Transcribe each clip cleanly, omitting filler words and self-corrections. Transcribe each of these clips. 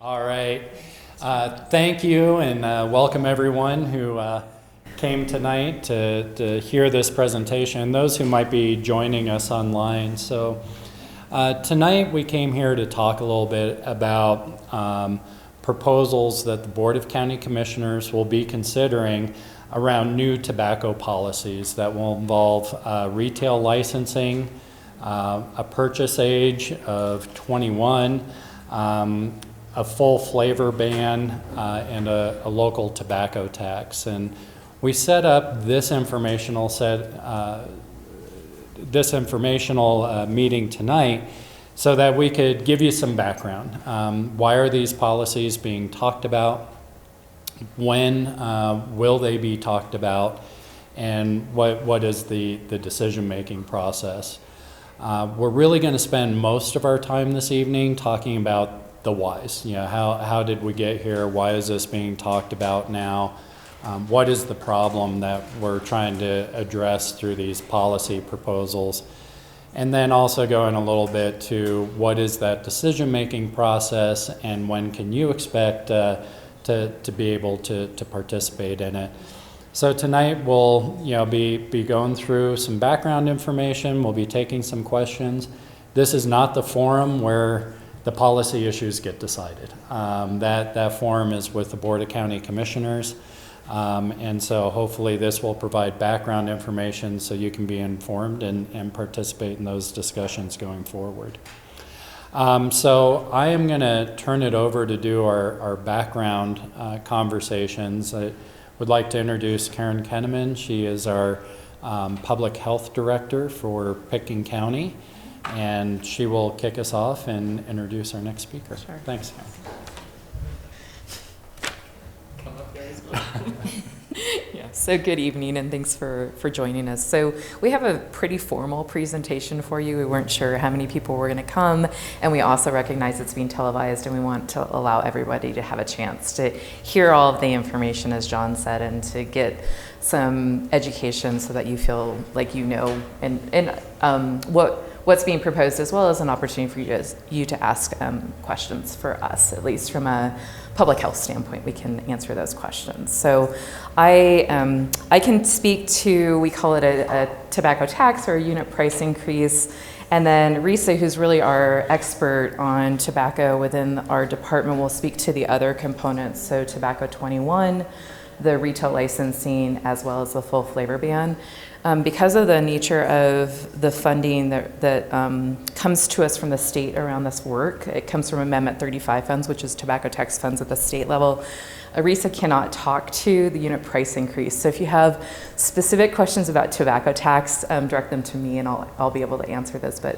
All right. Thank you, and welcome everyone who came tonight to hear this presentation, those who might be joining us online. So tonight we came here to talk a little bit about proposals that the Board of County Commissioners will be considering around new tobacco policies that will involve retail licensing, a purchase age of 21, a full flavor ban, and a local tobacco tax. And we set up this informational meeting tonight so that we could give you some background. Why are these policies being talked about? When will they be talked about? And what is the decision-making process? We're really going to spend most of our time this evening talking about the whys. You know, how did we get here? Why is this being talked about now? What is the problem that we're trying to address through these policy proposals? And then also going a little bit to what is that decision-making process and when can you expect to be able to participate in it. So tonight we'll be going through some background information. We'll be taking some questions. This is not the forum where the policy issues get decided. That forum is with the Board of County Commissioners. And so hopefully this will provide background information so you can be informed and participate in those discussions going forward. So I am going to turn it over to do our background conversations. I would like to introduce Karen Kenneman. She is our Public Health Director for Pitkin County, and she will kick us off and introduce our next speaker. Sure. Thanks, Karen. Yeah, so good evening and thanks for joining us. So we have a pretty formal presentation for you. We weren't sure how many people were going to come, and we also recognize it's being televised, and we want to allow everybody to have a chance to hear all of the information, as John said, and to get some education so that you feel like you know and what's being proposed, as well as an opportunity for you to ask questions for us, at least from a public health standpoint. We can answer those questions. So I can speak to, we call it a tobacco tax or a unit price increase. And then Risa, who's really our expert on tobacco within our department, will speak to the other components. So tobacco 21, the retail licensing, as well as the full flavor ban. Because of the nature of the funding that comes to us from the state around this work, it comes from Amendment 35 funds, which is tobacco tax funds at the state level. Arisa cannot talk to the unit price increase. So if you have specific questions about tobacco tax, direct them to me and I'll be able to answer those, but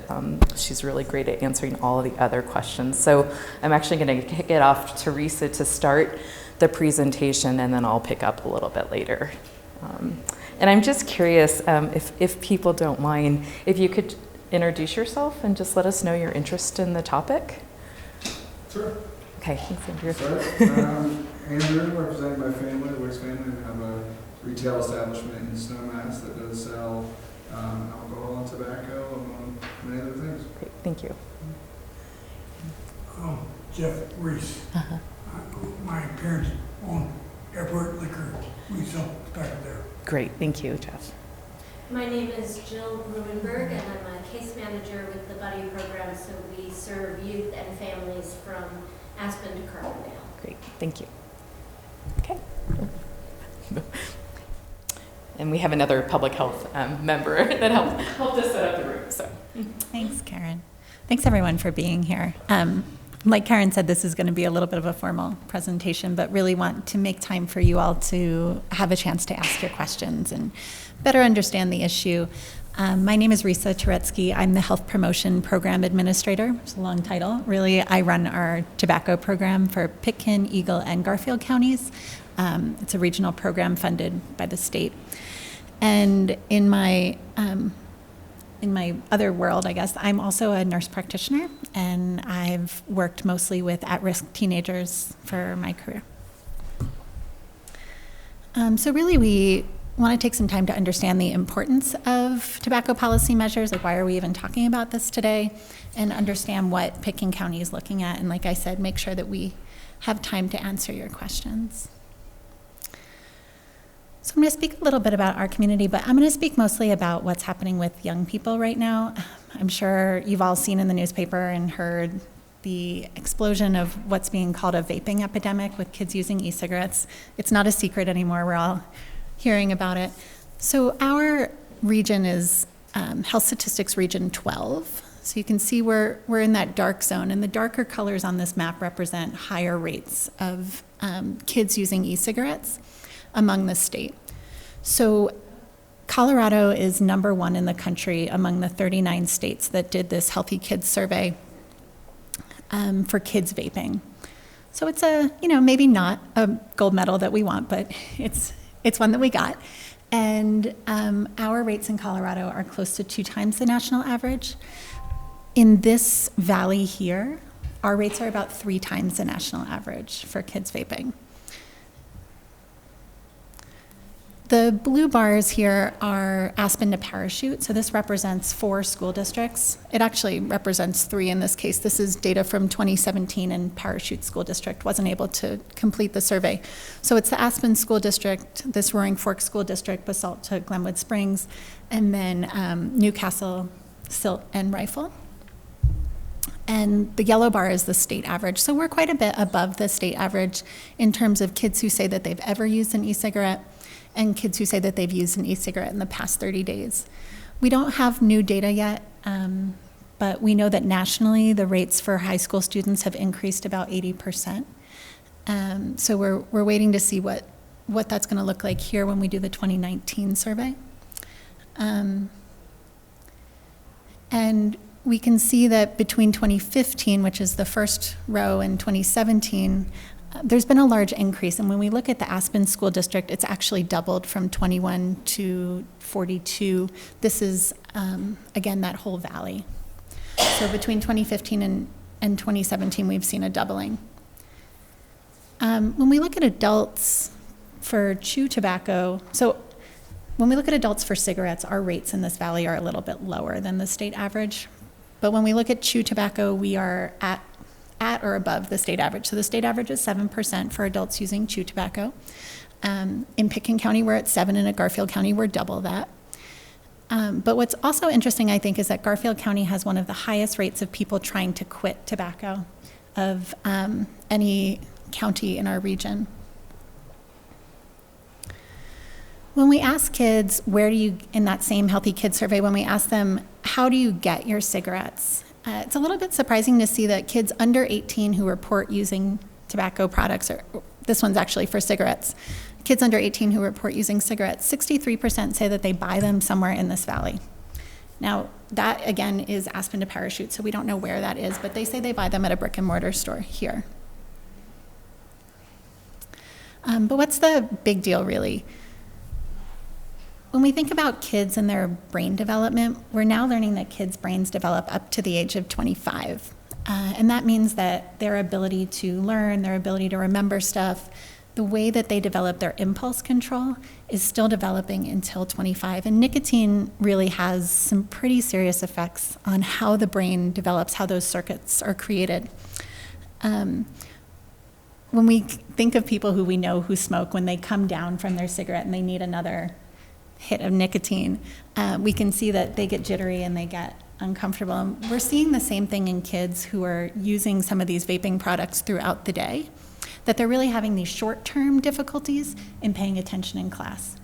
she's really great at answering all of the other questions. So I'm actually gonna kick it off to Risa to start the presentation, and then I'll pick up a little bit later. And I'm just curious, if people don't mind, if you could introduce yourself and just let us know your interest in the topic. Sure. Okay, thanks, Andrew. Andrew, representing my family, the Wicks family, and have a retail establishment in Snowmass that does sell alcohol and tobacco, among many other things. Great, thank you. Jeff Reese. My parents own Airport Liquor. We sell tobacco there. Great, thank you, Jeff. My name is Jill Rubenberg, and I'm a case manager with the Buddy program, so we serve youth and families from Aspen to Carbondale. Great, thank you. Okay. And we have another public health member that helped us set up the room. So. Thanks, Karen. Thanks, everyone, for being here. Like Karen said, this is going to be a little bit of a formal presentation, but really want to make time for you all to have a chance to ask your questions and better understand the issue. My name is Risa Turetsky. I'm the Health Promotion Program Administrator. It's a long title. Really, I run our tobacco program for Pitkin, Eagle, and Garfield counties. It's a regional program funded by the state. And in my other world, I guess, I'm also a nurse practitioner, and I've worked mostly with at-risk teenagers for my career. So really, want to take some time to understand the importance of tobacco policy measures, like why are we even talking about this today, and understand what Pitkin County is looking at, and like I said, make sure that we have time to answer your questions. So I'm going to speak a little bit about our community, but I'm going to speak mostly about what's happening with young people right now. I'm sure you've all seen in the newspaper and heard the explosion of what's being called a vaping epidemic with kids using e-cigarettes. It's not a secret anymore. We're all hearing about it. So our region is Health Statistics Region 12. So you can see we're in that dark zone, and the darker colors on this map represent higher rates of kids using e-cigarettes among the state. So Colorado is number 1 in the country among the 39 states that did this Healthy Kids survey for kids vaping. So it's maybe not a gold medal that we want, but it's one that we got. And our rates in Colorado are close to 2 times the national average. In this valley here, our rates are about 3 times the national average for kids vaping. The blue bars here are Aspen to Parachute, so this represents 4 school districts. It actually represents 3 in this case. This is data from 2017, and Parachute School District wasn't able to complete the survey. So it's the Aspen School District, this Roaring Fork School District, Basalt to Glenwood Springs, and then Newcastle, Silt, and Rifle. And the yellow bar is the state average. So we're quite a bit above the state average in terms of kids who say that they've ever used an e-cigarette and kids who say that they've used an e-cigarette in the past 30 days. We don't have new data yet, but we know that nationally the rates for high school students have increased about 80%. So we're waiting to see what that's going to look like here when we do the 2019 survey. And we can see that between 2015, which is the first row, and 2017, there's been a large increase. And when we look at the Aspen School District, it's actually doubled from 21 to 42. This is, again, that whole valley. So between 2015 and 2017, we've seen a doubling. When we look at adults for chew tobacco, so when we look at adults for cigarettes, our rates in this valley are a little bit lower than the state average. But when we look at chew tobacco, we are at or above the state average. So the state average is 7% for adults using chew tobacco. In Pitkin County, we're at 7%, and at Garfield County, we're double that. But what's also interesting, I think, is that Garfield County has one of the highest rates of people trying to quit tobacco of any county in our region. When we ask kids, in that same Healthy Kids survey, when we ask them, how do you get your cigarettes? It's a little bit surprising to see that kids under 18 who report using tobacco products, or this one's actually for cigarettes, kids under 18 who report using cigarettes, 63% say that they buy them somewhere in this valley. Now, that again is Aspen to Parachute, so we don't know where that is, but they say they buy them at a brick and mortar store here. But what's the big deal, really? When we think about kids and their brain development, we're now learning that kids' brains develop up to the age of 25. And that means that their ability to learn, their ability to remember stuff, the way that they develop their impulse control is still developing until 25. And nicotine really has some pretty serious effects on how the brain develops, how those circuits are created. When we think of people who we know who smoke, when they come down from their cigarette and they need another hit of nicotine, we can see that they get jittery and they get uncomfortable. And we're seeing the same thing in kids who are using some of these vaping products throughout the day, that they're really having these short-term difficulties in paying attention in class.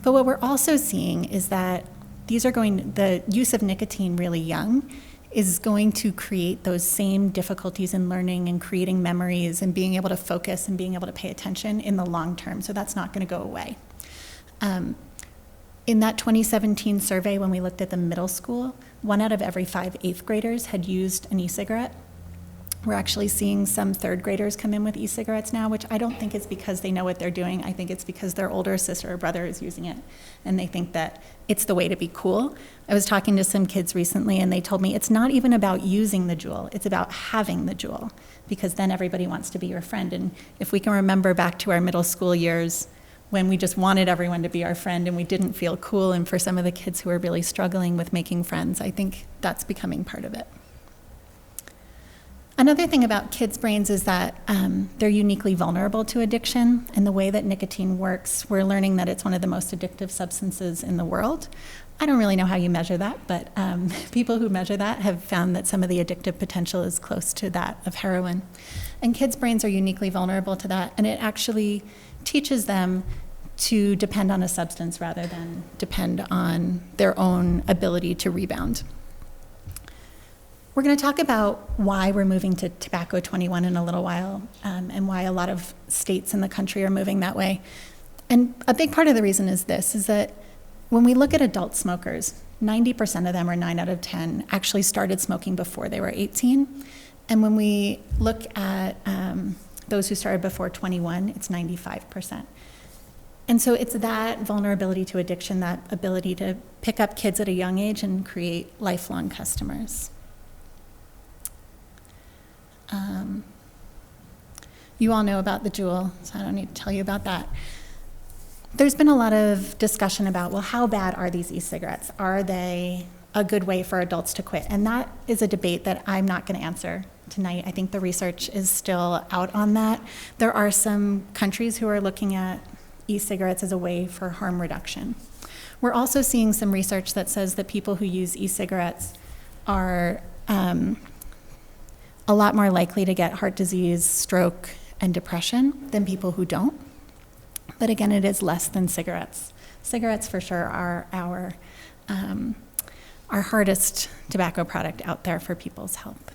But what we're also seeing is that the use of nicotine really young is going to create those same difficulties in learning and creating memories and being able to focus and being able to pay attention in the long term. So that's not going to go away. In that 2017 survey, when we looked at the middle school, 1 out of every 5 8th graders had used an e-cigarette. We're actually seeing some 3rd graders come in with e-cigarettes now, which I don't think is because they know what they're doing. I think it's because their older sister or brother is using it, and they think that it's the way to be cool. I was talking to some kids recently, and they told me it's not even about using the Juul, it's about having the Juul, because then everybody wants to be your friend. And if we can remember back to our middle school years, when we just wanted everyone to be our friend and we didn't feel cool, and for some of the kids who are really struggling with making friends, I think that's becoming part of it. Another thing about kids' brains is that they're uniquely vulnerable to addiction, and the way that nicotine works, we're learning that it's one of the most addictive substances in the world. I don't really know how you measure that, but people who measure that have found that some of the addictive potential is close to that of heroin. And kids' brains are uniquely vulnerable to that, and it actually teaches them to depend on a substance rather than depend on their own ability to rebound. We're going to talk about why we're moving to Tobacco 21 in a little while, and why a lot of states in the country are moving that way. And a big part of the reason is this, is that when we look at adult smokers, 90% of them, or 9 out of 10, actually started smoking before they were 18. And when we look at those who started before 21, it's 95%. And so it's that vulnerability to addiction, that ability to pick up kids at a young age and create lifelong customers. You all know about the Juul, so I don't need to tell you about that. There's been a lot of discussion about, well, how bad are these e-cigarettes? Are they a good way for adults to quit? And that is a debate that I'm not going to answer tonight. I think the research is still out on that. There are some countries who are looking at e-cigarettes as a way for harm reduction. We're also seeing some research that says that people who use e-cigarettes are a lot more likely to get heart disease, stroke, and depression than people who don't. But again, it is less than cigarettes. Cigarettes for sure are our hardest tobacco product out there for people's health.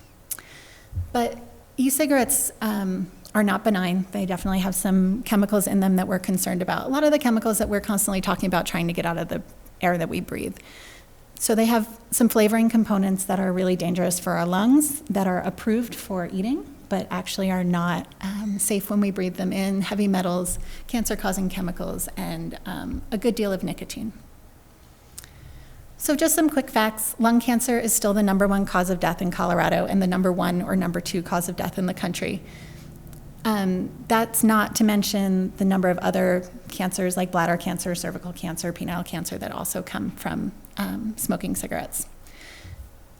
But e-cigarettes are not benign. They definitely have some chemicals in them that we're concerned about. A lot of the chemicals that we're constantly talking about trying to get out of the air that we breathe. So they have some flavoring components that are really dangerous for our lungs, that are approved for eating, but actually are not safe when we breathe them in, heavy metals, cancer-causing chemicals, and a good deal of nicotine. So just some quick facts. Lung cancer is still the #1 cause of death in Colorado and the #1 or #2 cause of death in the country. That's not to mention the number of other cancers like bladder cancer, cervical cancer, penile cancer that also come from smoking cigarettes.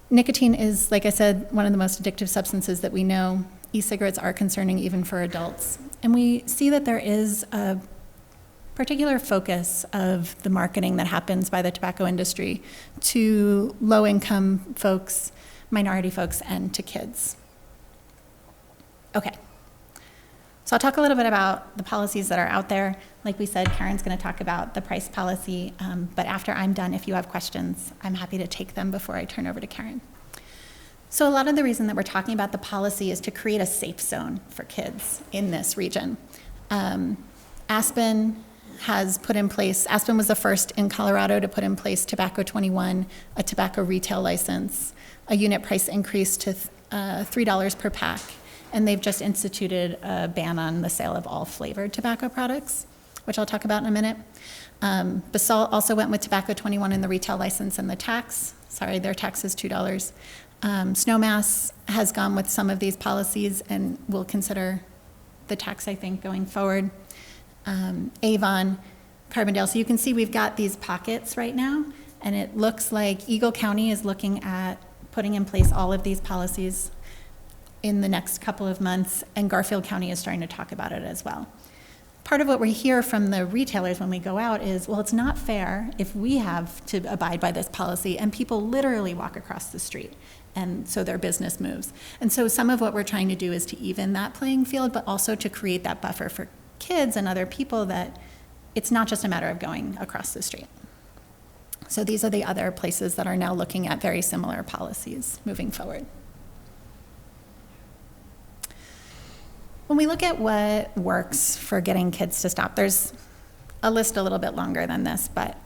Nicotine is, like I said, one of the most addictive substances that we know. E-cigarettes are concerning even for adults. And we see that there is a particular focus of the marketing that happens by the tobacco industry to low-income folks, minority folks, and to kids. Okay. So I'll talk a little bit about the policies that are out there. Like we said, Karen's going to talk about the price policy, but after I'm done, if you have questions, I'm happy to take them before I turn over to Karen. So a lot of the reason that we're talking about the policy is to create a safe zone for kids in this region. Aspen has put in place, Aspen was the first in Colorado to put in place Tobacco 21, a tobacco retail license, a unit price increase to $3 per pack. And they've just instituted a ban on the sale of all flavored tobacco products, which I'll talk about in a minute. Basalt also went with Tobacco 21 in the retail license and the tax. Sorry, their tax is $2. Snowmass has gone with some of these policies and will consider the tax, I think, going forward. Avon, Carbondale. So you can see we've got these pockets right now, and it looks like Eagle County is looking at putting in place all of these policies in the next couple of months, and Garfield County is starting to talk about it as well. Part of what we hear from the retailers when we go out is, well, it's not fair if we have to abide by this policy and people literally walk across the street, and so their business moves. And so some of what we're trying to do is to even that playing field, but also to create that buffer for kids and other people that it's not just a matter of going across the street. So these are the other places that are now looking at very similar policies moving forward. When we look at what works for getting kids to stop, there's a list a little bit longer than this, but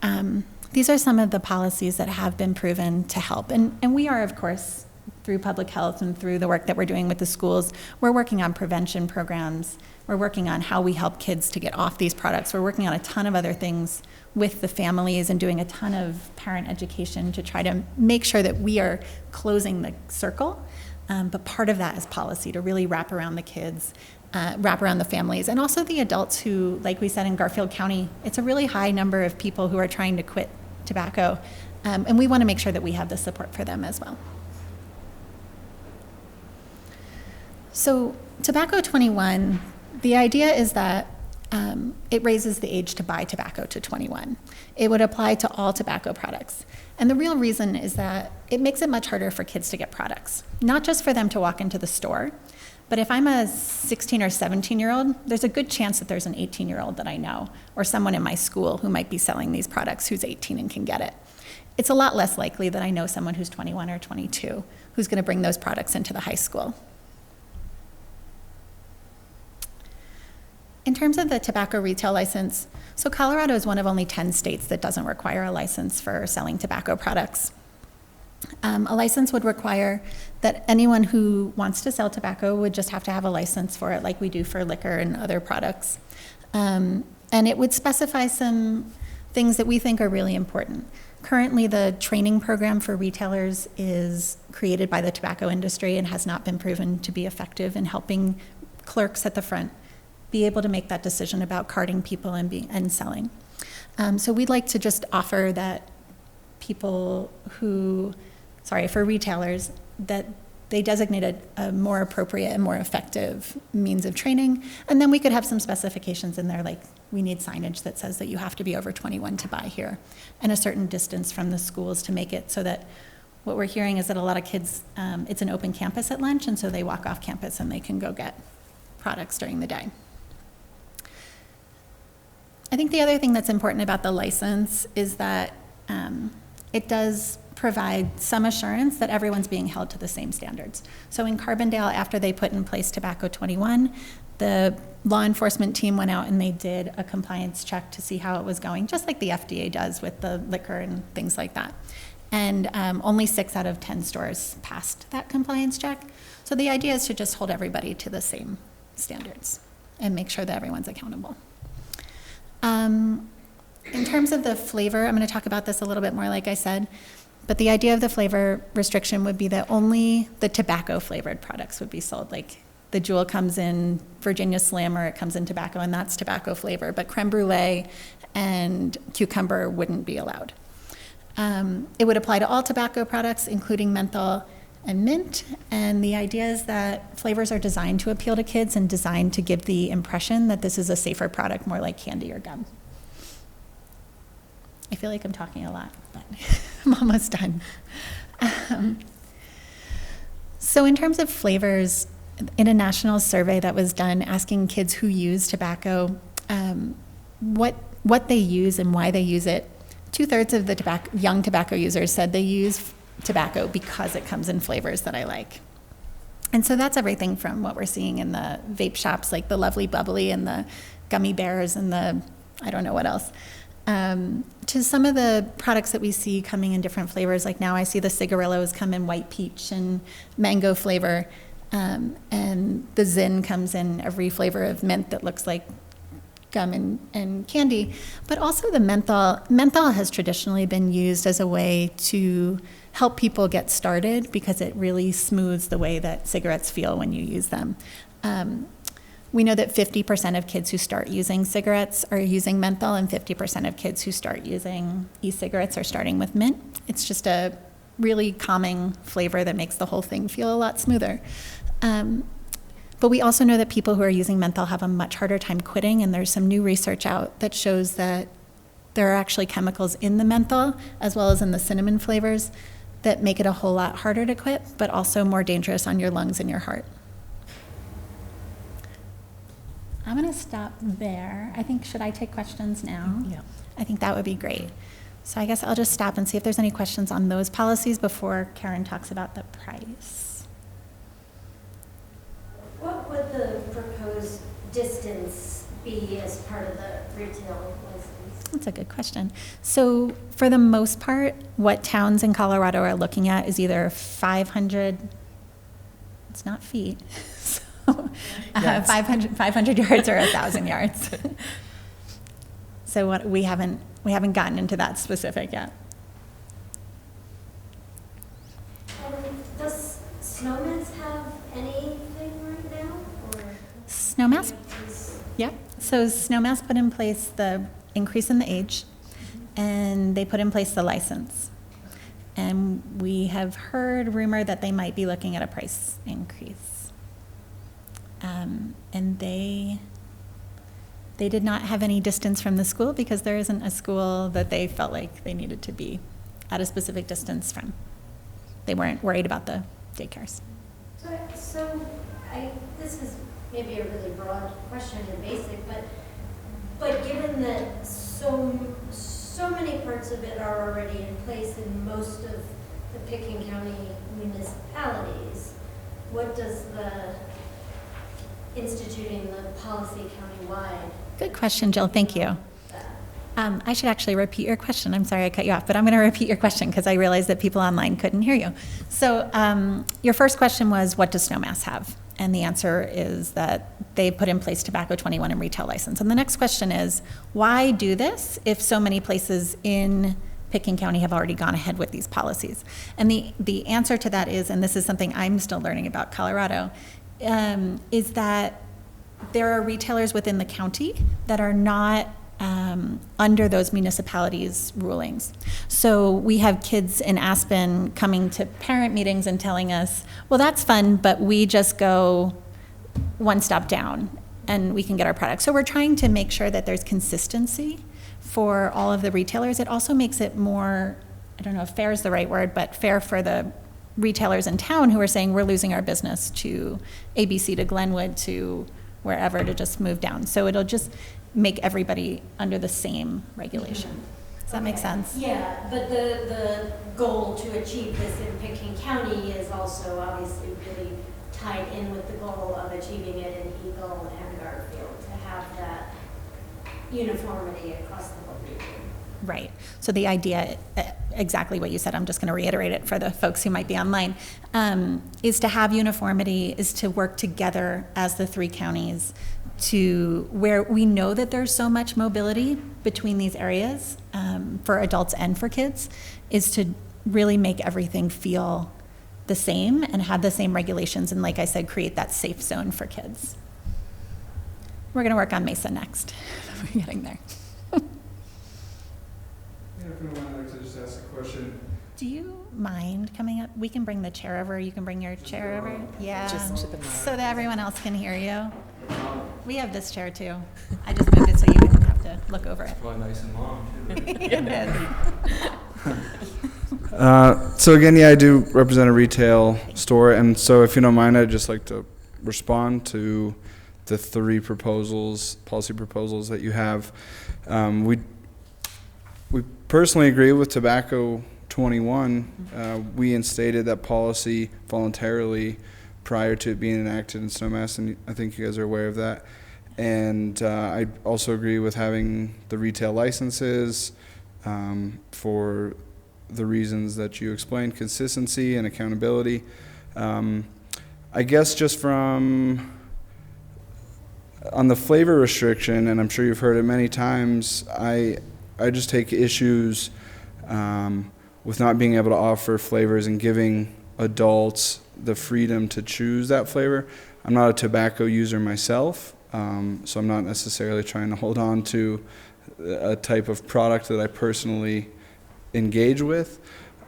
these are some of the policies that have been proven to help. And we are, of course, through public health and through the work that we're doing with the schools, we're working on prevention programs. We're working on how we help kids to get off these products. We're working on a ton of other things with the families and doing a ton of parent education to try to make sure that we are closing the circle. But part of that is policy, to really wrap around the kids wrap around the families and also the adults who, like we said in Garfield County, it's a really high number of people who are trying to quit tobacco. And we want to make sure that we have the support for them as well. So Tobacco 21, the idea is that it raises the age to buy tobacco to 21. It would apply to all tobacco products. And the real reason is that it makes it much harder for kids to get products, not just for them to walk into the store, but if I'm a 16 or 17-year-old, there's a good chance that there's an 18-year-old that I know or someone in my school who might be selling these products who's 18 and can get it. It's a lot less likely that I know someone who's 21 or 22 who's going to bring those products into the high school. In terms of the tobacco retail license, so Colorado is one of only 10 states that doesn't require a license for selling tobacco products. A license would require that anyone who wants to sell tobacco would just have to have a license for it like we do for liquor and other products. And it would specify some things that we think are really important. Currently, the training program for retailers is created by the tobacco industry and has not been proven to be effective in helping clerks at the front be able to make that decision about carding people and selling. So we'd like to just offer that for retailers, that they designated a more appropriate and more effective means of training. And then we could have some specifications in there, like we need signage that says that you have to be over 21 to buy here, and a certain distance from the schools to make it so that what we're hearing is that a lot of kids, it's an open campus at lunch, and so they walk off campus and they can go get products during the day. I think the other thing that's important about the license is that it does provide some assurance that everyone's being held to the same standards. So in Carbondale, after they put in place Tobacco 21, the law enforcement team went out and they did a compliance check to see how it was going, just like the FDA does with the liquor and things like that. And only 6 out of 10 stores passed that compliance check. So the idea is to just hold everybody to the same standards and make sure that everyone's accountable. In terms of the flavor, I'm going to talk about this a little bit more, like I said, but the idea of the flavor restriction would be that only the tobacco flavored products would be sold. Like the Jewel comes in Virginia Slim, or it comes in tobacco, and that's tobacco flavor, but creme brulee and cucumber wouldn't be allowed. It would apply to all tobacco products, including menthol and mint, and the idea is that flavors are designed to appeal to kids and designed to give the impression that this is a safer product, more like candy or gum. I feel like I'm talking a lot, but I'm almost done. So in terms of flavors, in a national survey that was done asking kids who use tobacco, what they use and why they use it, 2/3 of the young tobacco users said they use tobacco because it comes in flavors that I like. And so that's everything from what we're seeing in the vape shops, like the Lovely Bubbly and the gummy bears and the, I don't know what else, to some of the products that we see coming in different flavors. Like now I see the cigarillos come in white peach and mango flavor, and the Zyn comes in every flavor of mint that looks like gum and candy. But also the menthol. Menthol has traditionally been used as a way to help people get started because it really smooths the way that cigarettes feel when you use them. We know that 50% of kids who start using cigarettes are using menthol, and 50% of kids who start using e-cigarettes are starting with mint. It's just a really calming flavor that makes the whole thing feel a lot smoother. But we also know that people who are using menthol have a much harder time quitting, and there's some new research out that shows that there are actually chemicals in the menthol, as well as in the cinnamon flavors, that make it a whole lot harder to quit, but also more dangerous on your lungs and your heart. I'm going to stop there. I think, should I take questions now? Yeah. I think that would be great. So I guess I'll just stop and see if there's any questions on those policies before Karen talks about the price. What would the proposed distance be as part of the retail license? That's a good question. So for the most part, what towns in Colorado are looking at is either 500, it's not feet, so 500 yards or 1,000 yards. So we haven't gotten into that specific yet. Does Snowman's have anything right now? Or? Snowmass, yep. So Snowmass put in place the increase in the age, and they put in place the license. And we have heard rumor that they might be looking at a price increase. And they did not have any distance from the school because there isn't a school that they felt like they needed to be at a specific distance from. They weren't worried about the daycares. This is maybe a really broad question and basic, but given that so many parts of it are already in place in most of the Pitkin County municipalities, what does instituting the policy countywide? Good question, Jill. Thank you. I should actually repeat your question. I'm sorry I cut you off, but I'm going to repeat your question because I realized that people online couldn't hear you. So your first question was, what does Snowmass have? And the answer is that they put in place Tobacco 21 and retail license. And the next question is, why do this if so many places in Pitkin County have already gone ahead with these policies? And the answer to that is, and this is something I'm still learning about Colorado, is that there are retailers within the county that are not under those municipalities' rulings. So we have kids in Aspen coming to parent meetings and telling us, well, that's fun, but we just go one stop down and we can get our products. So we're trying to make sure that there's consistency for all of the retailers. It also makes it more, I don't know if fair is the right word, but fair for the retailers in town who are saying we're losing our business to ABC, to Glenwood, to wherever, to just move down. So it'll just make everybody under the same regulation. Does that make sense? Yeah, but the goal to achieve this in Pitkin County is also obviously really tied in with the goal of achieving it in Eagle and Garfield, to have that uniformity across the whole region. Right. So the idea, exactly what you said, I'm just going to reiterate it for the folks who might be online, is to have uniformity, is to work together as the three counties to where we know that there's so much mobility between these areas for adults and for kids, is to really make everything feel the same and have the same regulations, and like I said, create that safe zone for kids. We're going to work on Mesa next. We're getting there. If anyone would like to just ask a question. Do you mind coming up? We can bring the chair over. You can bring your chair over. Yeah. Just to the mic. So that everyone else can hear you. We have this chair too. I just moved it so you wouldn't have to look over it. Probably nice and long, too. It is. So again, I do represent a retail store, and so if you don't mind, I'd just like to respond to the three policy proposals that you have. We personally agree with Tobacco 21. We instated that policy voluntarily prior to it being enacted in Snowmass, and I think you guys are aware of that. And I also agree with having the retail licenses for the reasons that you explained, consistency and accountability. I guess just on the flavor restriction, and I'm sure you've heard it many times, I just take issues with not being able to offer flavors and giving adults the freedom to choose that flavor. I'm not a tobacco user myself, so I'm not necessarily trying to hold on to a type of product that I personally engage with.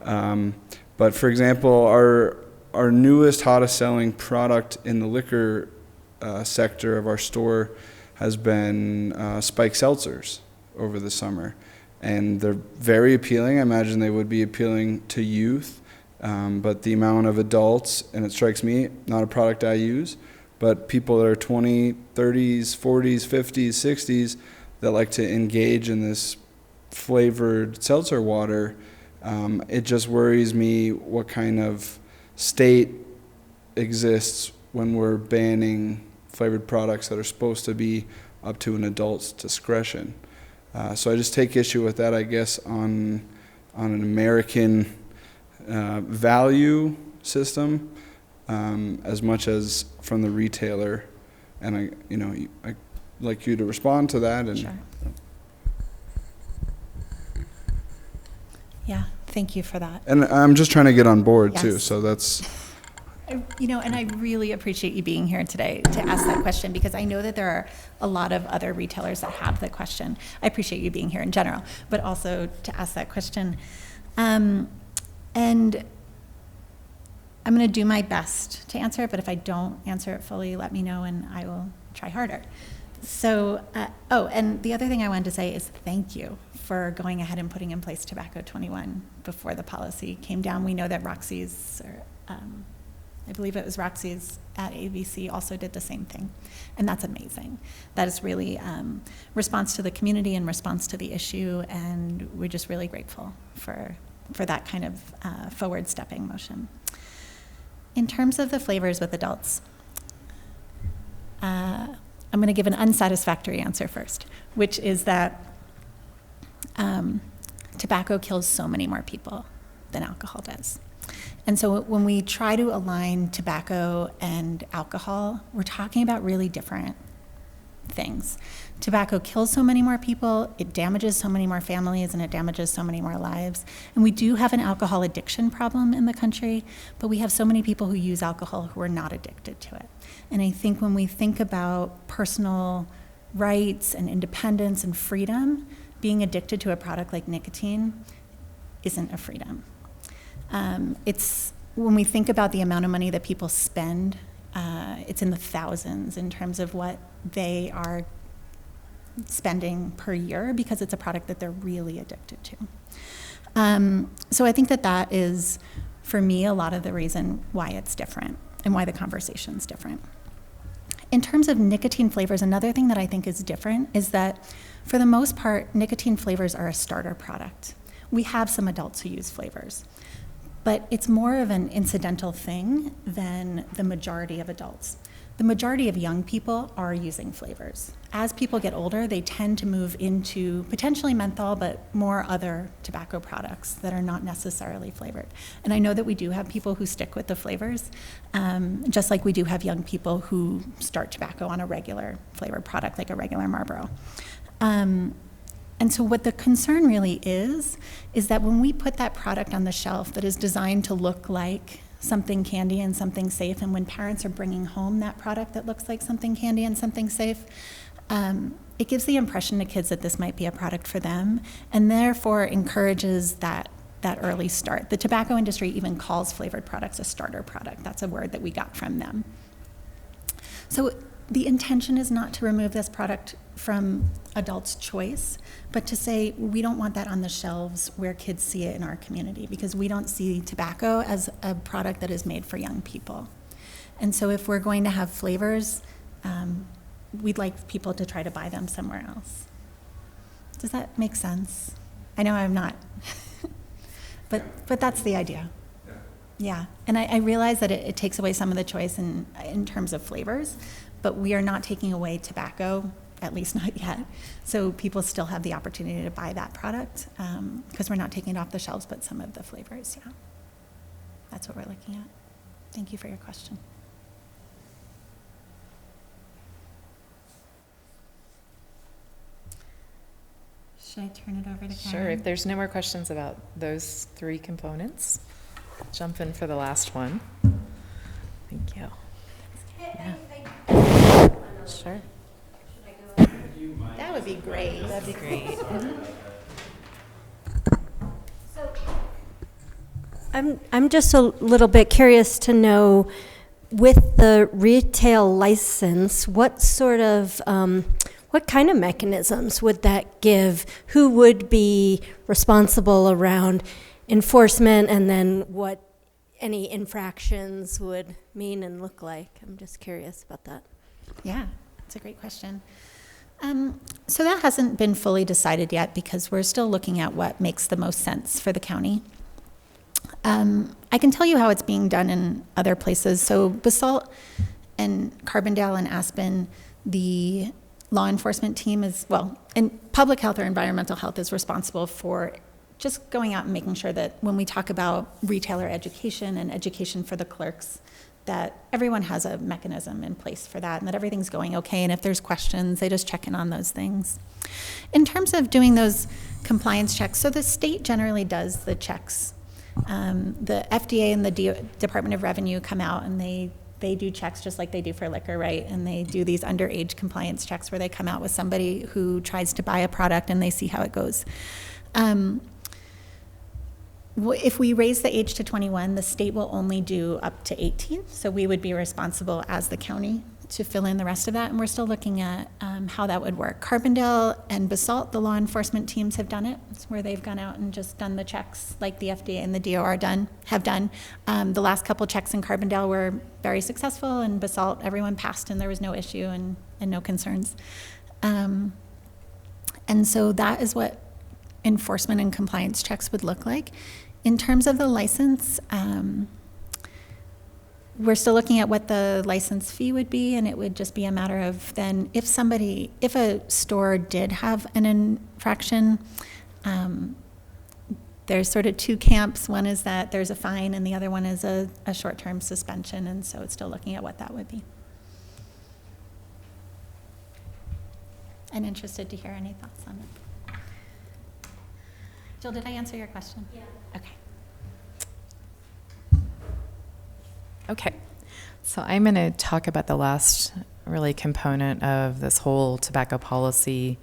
But for example, our newest, hottest selling product in the liquor sector of our store has been spike seltzers over the summer. And they're very appealing. I imagine they would be appealing to youth. But the amount of adults, and it strikes me, not a product I use, but people that are 20, 30s, 40s, 50s, 60s that like to engage in this flavored seltzer water, it just worries me what kind of state exists when we're banning flavored products that are supposed to be up to an adult's discretion. So I just take issue with that, I guess, on an American value system, as much as from the retailer, and I'd like you to respond to that. And Sure. Yeah, thank you for that. And I'm just trying to get on board too, Yes. so that's. And I really appreciate you being here today to ask that question, because I know that there are a lot of other retailers that have the question. I appreciate you being here in general, but also to ask that question. And I'm going to do my best to answer it, but if I don't answer it fully, let me know and I will try harder. So, and the other thing I wanted to say is thank you for going ahead and putting in place Tobacco 21 before the policy came down. We know that Roxy's, I believe it was Roxy's at ABC, also did the same thing. And that's amazing. That is really response to the community and response to the issue, and we're just really grateful for that kind of forward-stepping motion. In terms of the flavors with adults, I'm going to give an unsatisfactory answer first, which is that tobacco kills so many more people than alcohol does. And so when we try to align tobacco and alcohol, we're talking about really different things. Tobacco kills so many more people, it damages so many more families, and it damages so many more lives. And we do have an alcohol addiction problem in the country, but we have so many people who use alcohol who are not addicted to it. And I think when we think about personal rights and independence and freedom, being addicted to a product like nicotine isn't a freedom. It's when we think about the amount of money that people spend, it's in the thousands in terms of what they are spending per year because it's a product that they're really addicted to. So I think that is, for me, a lot of the reason why it's different and why the conversation's different. In terms of nicotine flavors, another thing that I think is different is that, for the most part, nicotine flavors are a starter product. We have some adults who use flavors, but it's more of an incidental thing than the majority of adults. The majority of young people are using flavors. As people get older, they tend to move into potentially menthol, but more other tobacco products that are not necessarily flavored. And I know that we do have people who stick with the flavors, just like we do have young people who start tobacco on a regular flavored product, like a regular Marlboro. And so what the concern really is that when we put that product on the shelf that is designed to look like something candy and something safe, and when parents are bringing home that product that looks like something candy and something safe, it gives the impression to kids that this might be a product for them, and therefore encourages that early start. The tobacco industry even calls flavored products a starter product. That's a word that we got from them. So the intention is not to remove this product from adults' choice, but to say we don't want that on the shelves where kids see it in our community, because we don't see tobacco as a product that is made for young people. And so if we're going to have flavors, we'd like people to try to buy them somewhere else. Does that make sense? I know I'm not, but that's the idea. Yeah, and I realize that it takes away some of the choice in terms of flavors, but we are not taking away tobacco, at least not yet. So people still have the opportunity to buy that product because we're not taking it off the shelves, but some of the flavors, yeah. That's what we're looking at. Thank you for your question. Should I turn it over to Karen? Sure, if there's no more questions about those three components, jump in for the last one. Thank you. Yeah. Sure. That would be great. That'd be great. So I'm just a little bit curious to know, with the retail license, what sort of what kind of mechanisms would that give? Who would be responsible around enforcement, and then what any infractions would mean and look like? I'm just curious about that. Yeah, that's a great question. So that hasn't been fully decided yet because we're still looking at what makes the most sense for the county. I can tell you how it's being done in other places. So Basalt and Carbondale and Aspen, the law enforcement team and public health or environmental health is responsible for just going out and making sure that when we talk about retailer education and education for the clerks, that everyone has a mechanism in place for that and that everything's going okay. And if there's questions, they just check in on those things. In terms of doing those compliance checks, so the state generally does the checks The FDA and the Department of Revenue come out and they do checks just like they do for liquor, right? And they do these underage compliance checks where they come out with somebody who tries to buy a product and they see how it goes. If we raise the age to 21, the state will only do up to 18, so we would be responsible as the county to fill in the rest of that, and we're still looking at how that would work. Carbondale and Basalt, the law enforcement teams have done it. It's where they've gone out and just done the checks like the FDA and the DOR have done. The last couple checks in Carbondale were very successful, and Basalt, everyone passed and there was no issue and no concerns. And so that is what enforcement and compliance checks would look like. In terms of the license, we're still looking at what the license fee would be, and it would just be a matter of then if a store did have an infraction, there's sort of two camps. One is that there's a fine, and the other one is a short-term suspension, and so it's still looking at what that would be. I'm interested to hear any thoughts on it. Jill, did I answer your question? Yeah. Okay. Okay, so I'm going to talk about the last really component of this whole tobacco policy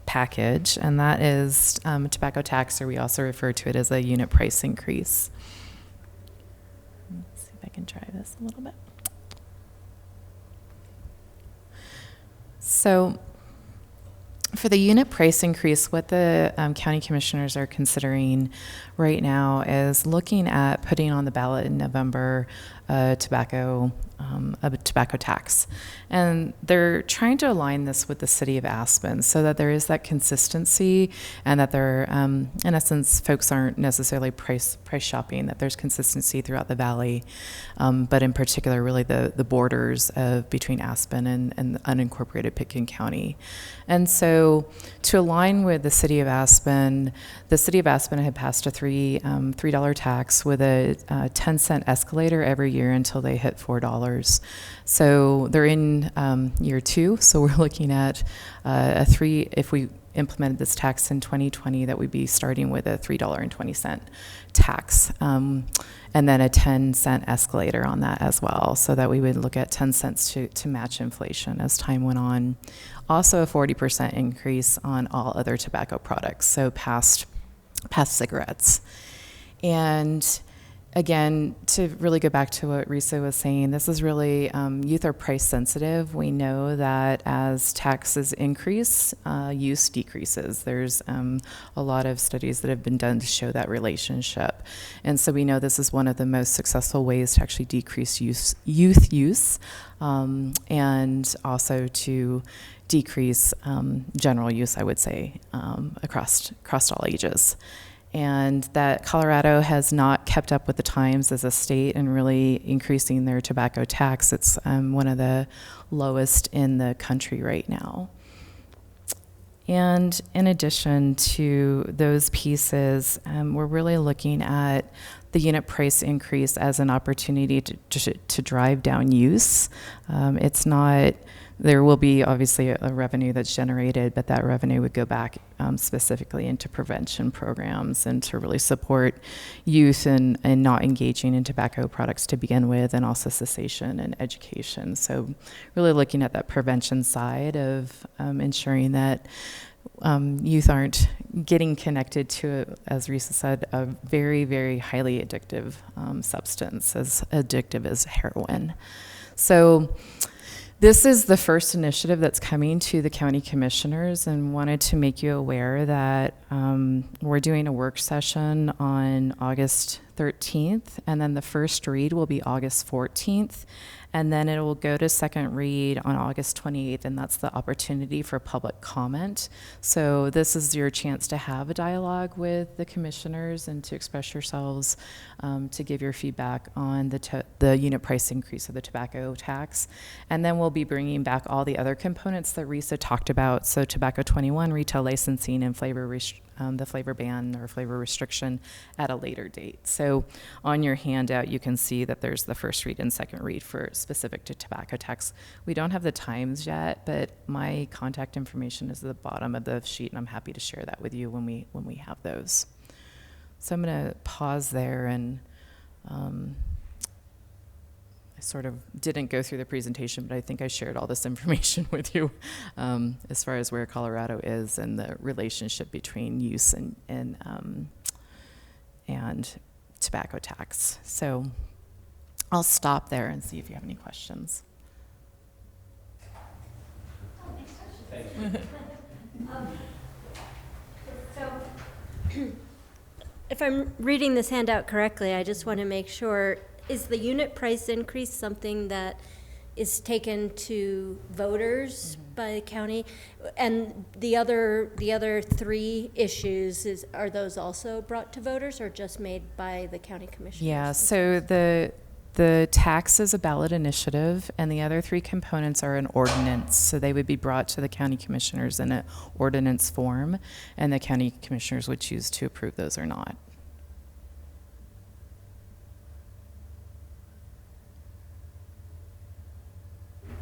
package, and that is tobacco tax, or we also refer to it as a unit price increase. Let's see if I can try this a little bit. So for the unit price increase, what the county commissioners are considering right now is looking at putting on the ballot in November a tobacco tax. And they're trying to align this with the city of Aspen so that there is that consistency and that there, in essence, folks aren't necessarily price shopping, that there's consistency throughout the valley, but in particular, really the borders between Aspen and unincorporated Pitkin County. And so to align with the city of Aspen had passed a $3 tax with a 10-cent escalator every year until they hit $4. So they're in year 2, so we're looking at if we implemented this tax in 2020, that we'd be starting with a $3.20 tax, and then a 10-cent escalator on that as well, so that we would look at 10 cents to match inflation as time went on. Also a 40% increase on all other tobacco products, so past cigarettes. And again, to really go back to what Risa was saying, this is really, youth are price sensitive. We know that as taxes increase, use decreases. There's a lot of studies that have been done to show that relationship. And so we know this is one of the most successful ways to actually decrease youth use, and also to decrease general use, I would say, across all ages. And that Colorado has not kept up with the times as a state and really increasing their tobacco tax. It's one of the lowest in the country right now. And in addition to those pieces, we're really looking at the unit price increase as an opportunity to drive down use. It's not, there will be obviously a revenue that's generated, but that revenue would go back specifically into prevention programs and to really support youth and not engaging in tobacco products to begin with, and also cessation and education. So really looking at that prevention side of ensuring that youth aren't getting connected to, as Risa said, a very, very highly addictive substance, as addictive as heroin. So this is the first initiative that's coming to the county commissioners, and wanted to make you aware that we're doing a work session on August 13th, and then the first read will be August 14th. And then it will go to second read on August 28th, and that's the opportunity for public comment. So this is your chance to have a dialogue with the commissioners and to express yourselves, to give your feedback on the unit price increase of the tobacco tax. And then we'll be bringing back all the other components that Risa talked about. So tobacco 21, retail licensing, and the flavor ban or flavor restriction at a later date. So on your handout, you can see that there's the first read and second read for specific to tobacco tax. We don't have the times yet, but my contact information is at the bottom of the sheet, and I'm happy to share that with you when we have those. So I'm going to pause there, and I sort of didn't go through the presentation, but I think I shared all this information with you as far as where Colorado is and the relationship between use and tobacco tax. So I'll stop there and see if you have any questions. So, if I'm reading this handout correctly, I just want to make sure, is the unit price increase something that is taken to voters by the county? And the other three issues, are those also brought to voters or just made by the county commissioners? Yeah, so the tax is a ballot initiative, and the other three components are an ordinance. So they would be brought to the county commissioners in an ordinance form, and the county commissioners would choose to approve those or not.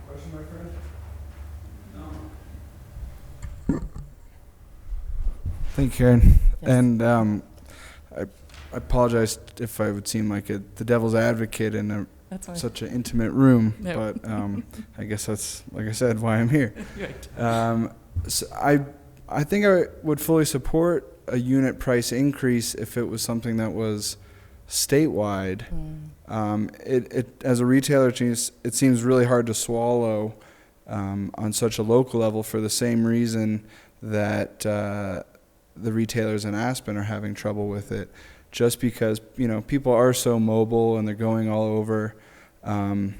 Question, my friend? No. Thank you, Karen. Yes. And I apologize if I would seem like the devil's advocate in That's fine. such an intimate room, No. but I guess that's, like I said, why I'm here. Right. So I think I would fully support a unit price increase if it was something that was statewide. It as a retailer, it seems really hard to swallow on such a local level for the same reason that the retailers in Aspen are having trouble with it. Just because, people are so mobile and they're going all over. And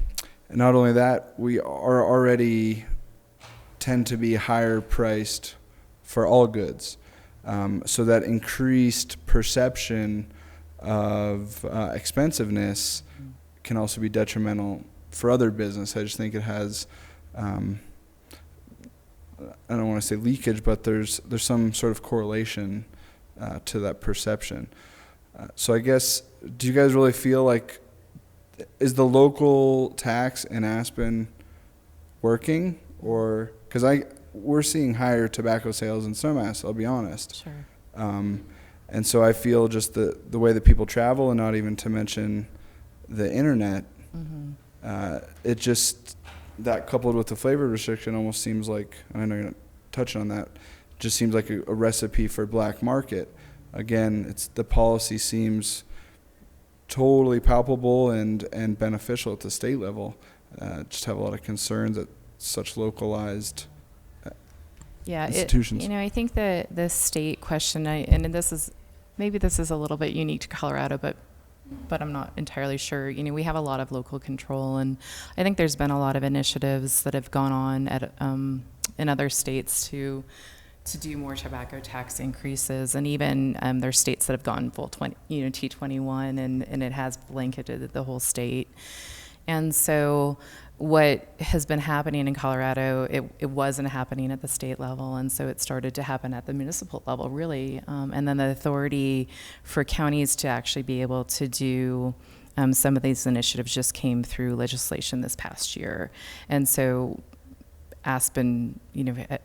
not only that, we are already tend to be higher priced for all goods. So that increased perception of expensiveness can also be detrimental for other business. I just think it has, I don't want to say leakage, but there's some sort of correlation to that perception. So I guess, do you guys really feel like, is the local tax in Aspen working? Or, because we're seeing higher tobacco sales in Somas, I'll be honest. Sure. And so I feel just the way that people travel, and not even to mention the internet, it just, that coupled with the flavor restriction almost seems like, and I know you're going to touch on that, just seems like a recipe for black market. Again, the policy seems totally palpable and beneficial at the state level. Just have a lot of concerns at such localized institutions. I think that the state question, and this is a little bit unique to Colorado, but I'm not entirely sure. We have a lot of local control, and I think there's been a lot of initiatives that have gone on at in other states to do more tobacco tax increases, and even there's states that have gone full T21, and it has blanketed the whole state. And so what has been happening in Colorado, it wasn't happening at the state level, and so it started to happen at the municipal level, really. And then the authority for counties to actually be able to do some of these initiatives just came through legislation this past year. And so Aspen,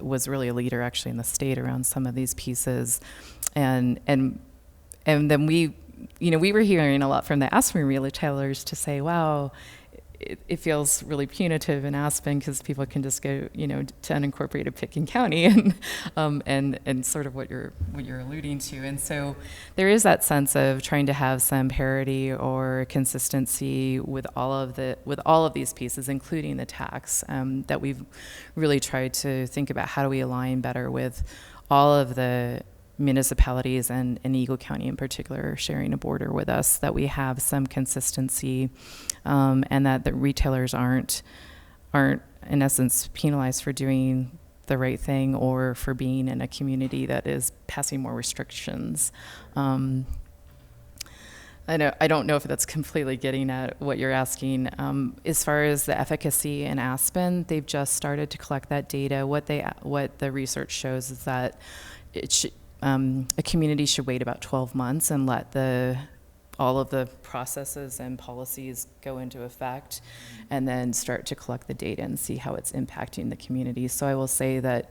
was really a leader actually in the state around some of these pieces, and then we were hearing a lot from the Aspen retailers to say, wow, it feels really punitive in Aspen because people can just go, to unincorporated Pitkin County, and sort of what you're alluding to. And so there is that sense of trying to have some parity or consistency with all of these pieces, including the tax, that we've really tried to think about how do we align better with all of the municipalities and Eagle County in particular sharing a border with us, that we have some consistency, and that the retailers aren't in essence penalized for doing the right thing or for being in a community that is passing more restrictions. I don't know if that's completely getting at what you're asking. As far as the efficacy in Aspen, they've just started to collect that data. What the research shows is that a community should wait about 12 months and let all of the processes and policies go into effect, and then start to collect the data and see how it's impacting the community. So I will say that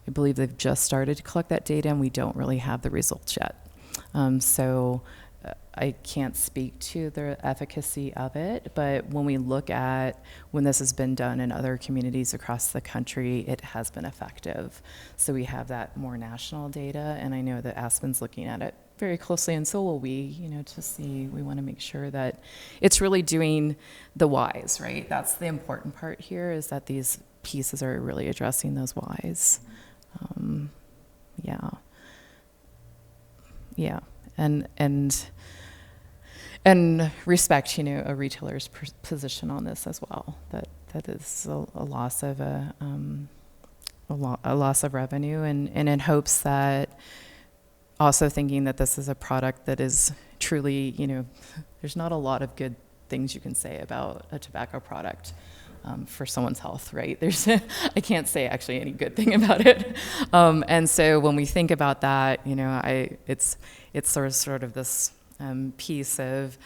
I believe they've just started to collect that data, and we don't really have the results yet. So I can't speak to the efficacy of it, but when we look at when this has been done in other communities across the country, it has been effective. So we have that more national data, and I know that Aspen's looking at it very closely, and so will we, to see, we want to make sure that it's really doing the whys, right? That's the important part here, is that these pieces are really addressing those whys. Yeah. And respect, a retailer's position on this as well. That is a loss of a loss of revenue, and in hopes that, also thinking that this is a product that is truly, there's not a lot of good things you can say about a tobacco product for someone's health, right? I can't say actually any good thing about it. And so when we think about that, it's sort of this piece of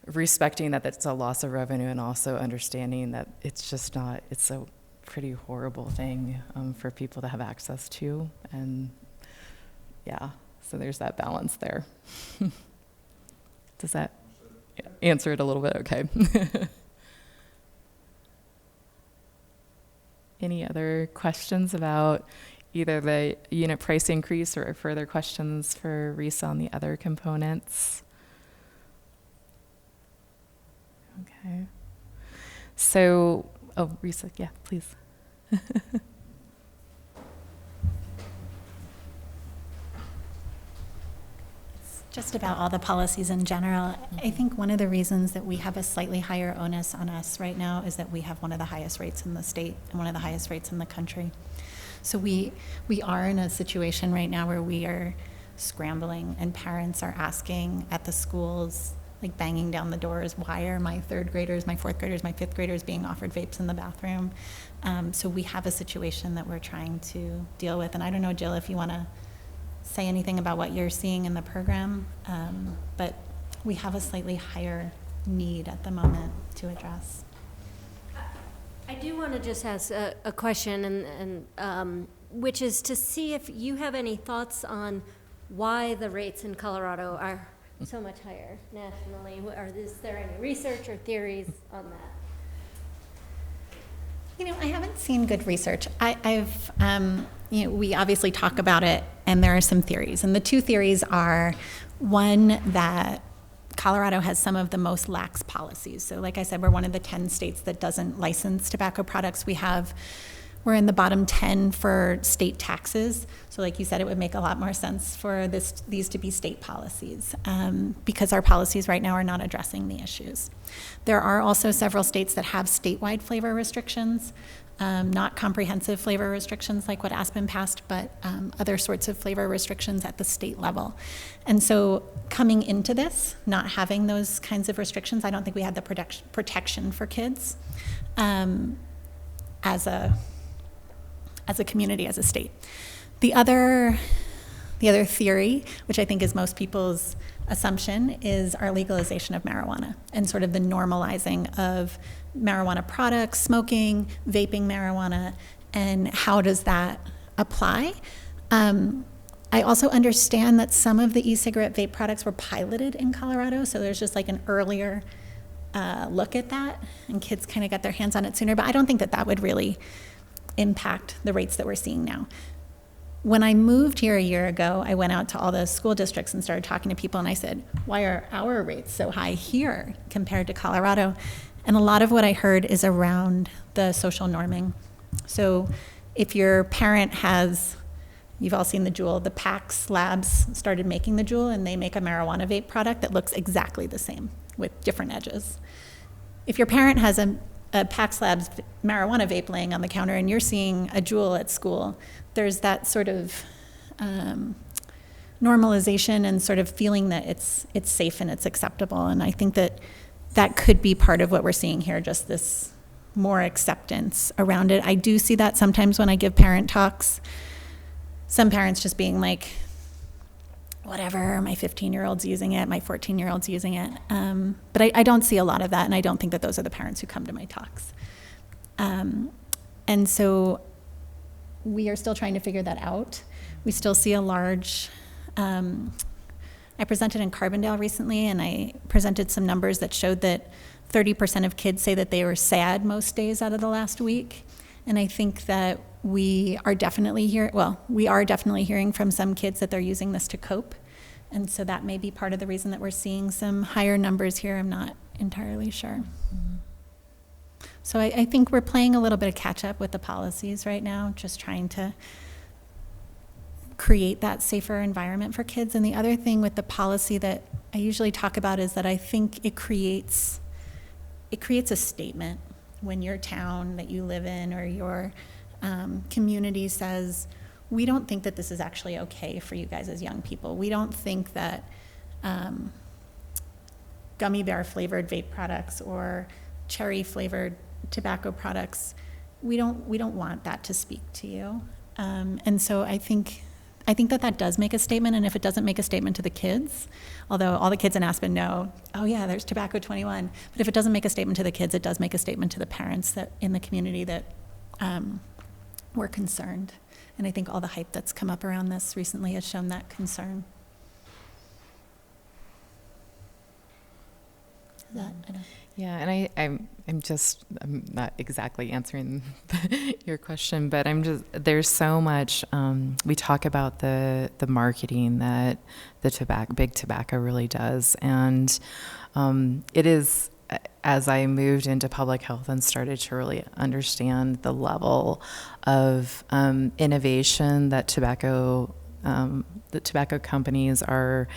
respecting that that's a loss of revenue, and also understanding that it's just not, it's a pretty horrible thing for people to have access to. And yeah, so there's that balance there. Does that answer it a little bit? Okay. Any other questions about either the unit price increase, or further questions for Risa on the other components? Okay. So, Risa, yeah, please. Just about all the policies in general. I think one of the reasons that we have a slightly higher onus on us right now is that we have one of the highest rates in the state and one of the highest rates in the country. So we are in a situation right now where we are scrambling, and parents are asking at the schools, like banging down the doors, why are my third graders, my fourth graders, my fifth graders being offered vapes in the bathroom? So we have a situation that we're trying to deal with. And I don't know, Jill, if you want to say anything about what you're seeing in the program, but we have a slightly higher need at the moment to address. I do want to just ask a question, and which is to see if you have any thoughts on why the rates in Colorado are so much higher nationally. Is there any research or theories on that? I haven't seen good research. I've we obviously talk about it, and there are some theories. And the two theories are, one, that Colorado has some of the most lax policies. So like I said, we're one of the 10 states that doesn't license tobacco products. We're in the bottom 10 for state taxes. So like you said, it would make a lot more sense for these to be state policies, because our policies right now are not addressing the issues. There are also several states that have statewide flavor restrictions, not comprehensive flavor restrictions like what Aspen passed, but other sorts of flavor restrictions at the state level. And so coming into this, not having those kinds of restrictions, I don't think we had the protection for kids as a community, as a state. The other theory, which I think is most people's assumption, is our legalization of marijuana and sort of the normalizing of marijuana products, smoking, vaping marijuana, and how does that apply? I also understand that some of the e-cigarette vape products were piloted in Colorado, so there's just like an earlier look at that, and kids kind of got their hands on it sooner, but I don't think that would really impact the rates that we're seeing now. When I moved here a year ago, I went out to all the school districts and started talking to people, and I said, why are our rates so high here compared to Colorado? And a lot of what I heard is around the social norming. So if your parent has, you've all seen the Juul, the PAX Labs started making the Juul, and they make a marijuana vape product that looks exactly the same with different edges. If your parent has a PAX Labs marijuana vape laying on the counter and you're seeing a Juul at school, there's that sort of normalization and sort of feeling that it's safe and it's acceptable. And I think that could be part of what we're seeing here, just this more acceptance around it. I do see that sometimes when I give parent talks, some parents just being like, whatever, my 15-year-old's using it, my 14-year-old's using it. But I don't see a lot of that, and I don't think that those are the parents who come to my talks. And so we are still trying to figure that out. We still see a large I presented in Carbondale recently, and I presented some numbers that showed that 30% of kids say that they were sad most days out of the last week. And I think that we are definitely hearing from some kids that they're using this to cope. And so that may be part of the reason that we're seeing some higher numbers here. I'm not entirely sure. So I think we're playing a little bit of catch up with the policies right now, just trying to create that safer environment for kids. And the other thing with the policy that I usually talk about is that I think it creates a statement when your town that you live in or your community says, we don't think that this is actually okay for you guys as young people. We don't think that gummy bear flavored vape products or cherry flavored tobacco products, we don't want that to speak to you. And so I think that does make a statement, and if it doesn't make a statement to the kids, although all the kids in Aspen know, oh yeah, there's Tobacco 21, but if it doesn't make a statement to the kids, it does make a statement to the parents that in the community that were concerned. And I think all the hype that's come up around this recently has shown that concern. Yeah, and I'm not exactly answering your question, but there's so much, we talk about the marketing that the big tobacco really does. And it is, as I moved into public health and started to really understand the level of innovation that tobacco companies are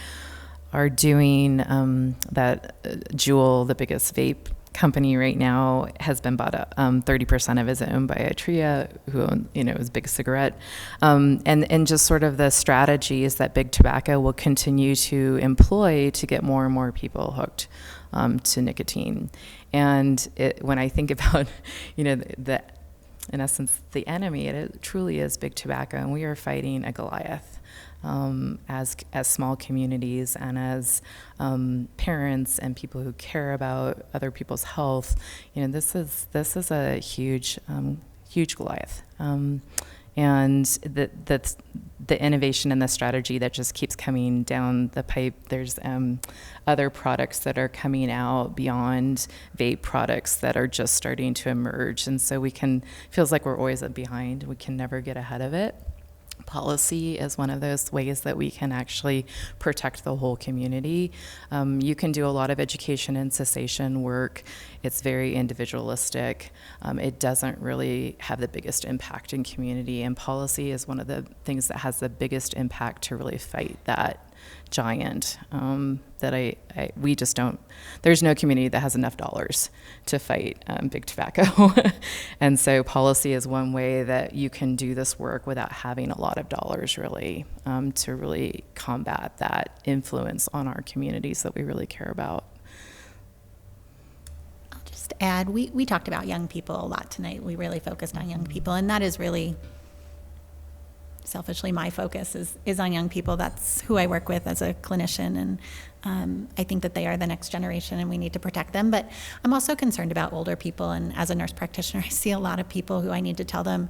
doing, that Juul, the biggest vape company right now, has been bought up. 30% of it is owned by Altria, who is big cigarette, and just sort of the strategies that big tobacco will continue to employ to get more and more people hooked to nicotine. And when I think about, in essence, the enemy, it truly is big tobacco, and we are fighting a Goliath. As small communities and as parents and people who care about other people's health, this is a huge Goliath, and that's the innovation and the strategy that just keeps coming down the pipe. There's other products that are coming out beyond vape products that are just starting to emerge, and so feels like we're always behind. We can never get ahead of it. Policy is one of those ways that we can actually protect the whole community. You can do a lot of education and cessation work. It's very individualistic. It doesn't really have the biggest impact in community, and policy is one of the things that has the biggest impact to really fight that giant that we just don't, there's no community that has enough dollars to fight big tobacco. And so policy is one way that you can do this work without having a lot of dollars really, to really combat that influence on our communities that we really care about. I'll just add, we talked about young people a lot tonight. We really focused on young people, and that is really selfishly my focus is on young people. That's who I work with as a clinician, and I think that they are the next generation and we need to protect them. But I'm also concerned about older people, and as a nurse practitioner, I see a lot of people who I need to tell them,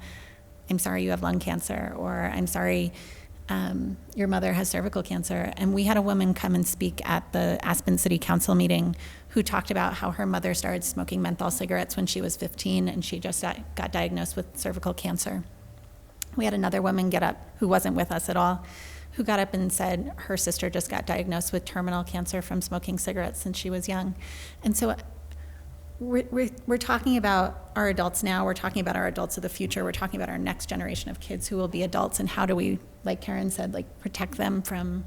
I'm sorry you have lung cancer, or I'm sorry your mother has cervical cancer. And we had a woman come and speak at the Aspen City Council meeting who talked about how her mother started smoking menthol cigarettes when she was 15 and she just got diagnosed with cervical cancer. We had another woman get up, who wasn't with us at all, who got up and said her sister just got diagnosed with terminal cancer from smoking cigarettes since she was young. And so we're talking about our adults now, we're talking about our adults of the future, we're talking about our next generation of kids who will be adults, and how do we, like Karen said, protect them from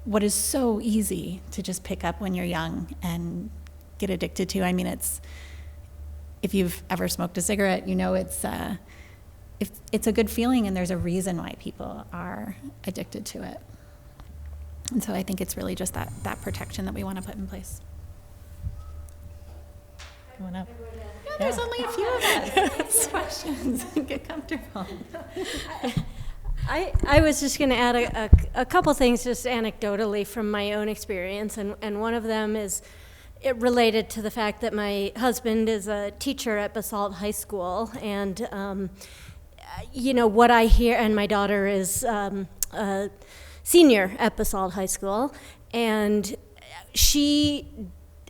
what is so easy to just pick up when you're young and get addicted to. I mean, if you've ever smoked a cigarette, it's a good feeling, and there's a reason why people are addicted to it. And so I think it's really just that protection that we want to put in place. Come on up. Yeah, there's only a few of us. Questions. Get comfortable. I was just going to add a couple things just anecdotally from my own experience, and one of them is it related to the fact that my husband is a teacher at Basalt High School, and what I hear, and my daughter is a senior at Basalt High School, and she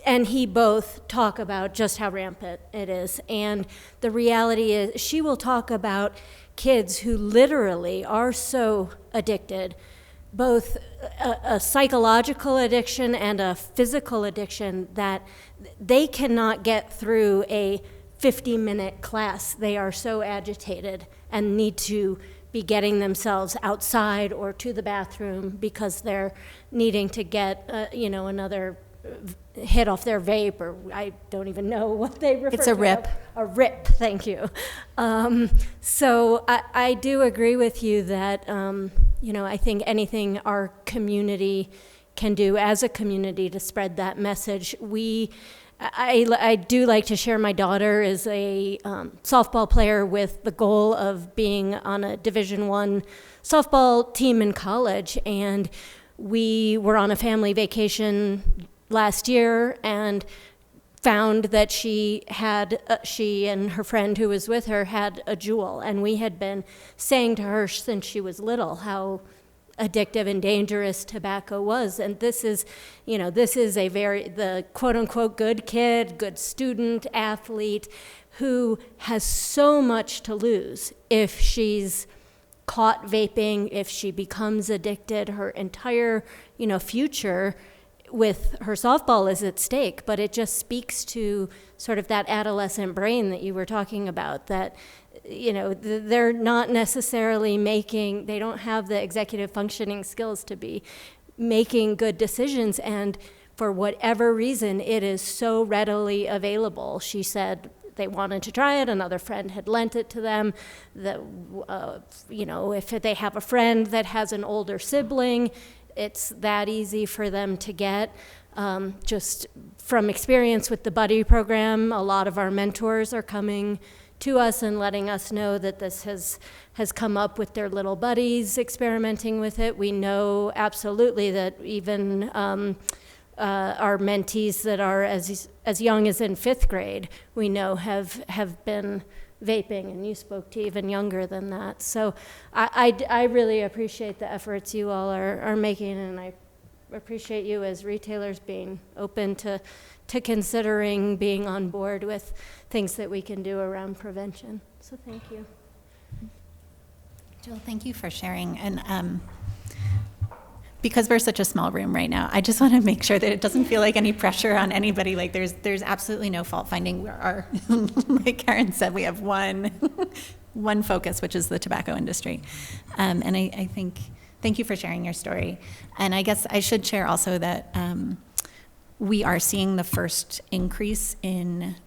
and he both talk about just how rampant it is. And the reality is, she will talk about kids who literally are so addicted, both a psychological addiction and a physical addiction, that they cannot get through a 50-minute class. They are so agitated and need to be getting themselves outside or to the bathroom because they're needing to get, another hit off their vape, or I don't even know what they refer to. It's a rip. A rip, thank you. So I do agree with you that, I think anything our community can do as a community to spread that message. I do like to share, my daughter is a softball player with the goal of being on a Division I softball team in college, and we were on a family vacation last year and found that she and her friend who was with her had a Juul, and we had been saying to her since she was little how addictive and dangerous tobacco was. And this is the quote unquote good kid, good student, athlete, who has so much to lose if she's caught vaping, if she becomes addicted. Her entire, future with her softball is at stake. But it just speaks to sort of that adolescent brain that you were talking about, that they're not necessarily they don't have the executive functioning skills to be making good decisions, and for whatever reason, it is so readily available. She said they wanted to try it, another friend had lent it to them, that, if they have a friend that has an older sibling, it's that easy for them to get. Just from experience with the Buddy program, a lot of our mentors are coming to us and letting us know that this has come up with their little buddies experimenting with it. We know absolutely that even our mentees that are as young as in 5th grade, we know have been vaping, and you spoke to even younger than that. So I really appreciate the efforts you all are making, and I appreciate you as retailers being open to considering being on board with things that we can do around prevention. So thank you. Jill, thank you for sharing. And because we're such a small room right now, I just want to make sure that it doesn't feel like any pressure on anybody. Like there's absolutely no fault finding. Like Karen said, we have one focus, which is the tobacco industry. And I think, thank you for sharing your story. And I guess I should share also that we are seeing the first increase in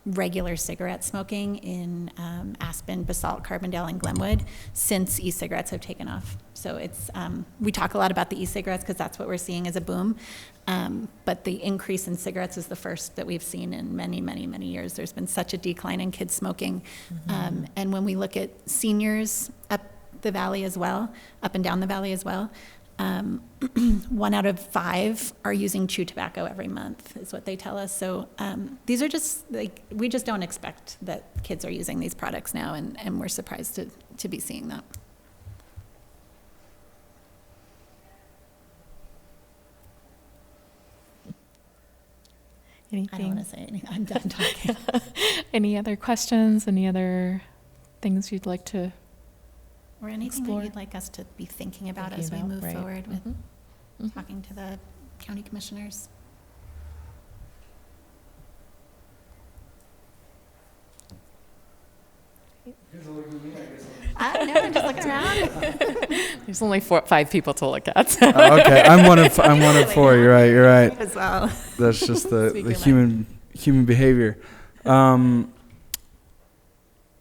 regular cigarette smoking in Aspen, Basalt, Carbondale, and Glenwood since e-cigarettes have taken off. So it's we talk a lot about the e-cigarettes because that's what we're seeing as a boom. But the increase in cigarettes is the first that we've seen in many, many, many years. There's been such a decline in kids smoking. And when we look at seniors up the valley as well, up and down the valley as well, 1 out of 5 are using chew tobacco every month, is what they tell us. So these are just we just don't expect that kids are using these products now, and we're surprised to be seeing that. Anything? I don't want to say anything. I'm done talking. Any other questions? Any other things you'd like to Or anything explore? that you'd like us to be thinking about Thinking as we about, move right. forward with Mhm. talking to the county commissioners? I don't know, I'm just looking around. There's only 5 people to look at. Okay, I'm one of 4. You're right. As well. That's just the Speaker human behavior.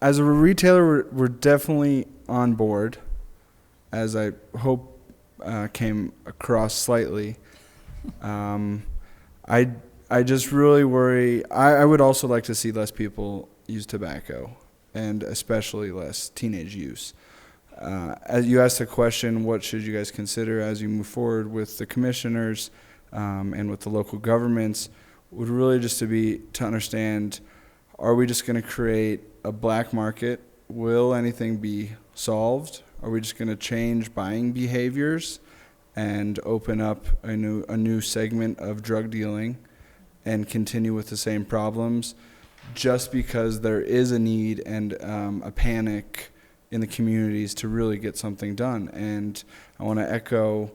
As a retailer, we're definitely on board, as I hope came across slightly. I just really worry. I would also like to see less people use tobacco, and especially less teenage use. As you asked the question, what should you guys consider as you move forward with the commissioners and with the local governments, would really just to understand, are we just going to create a black market? Will anything be solved? Are we just going to change buying behaviors? and open up a new segment of drug dealing and continue with the same problems just because there is a need and a panic in the communities to really get something done. And I want to echo,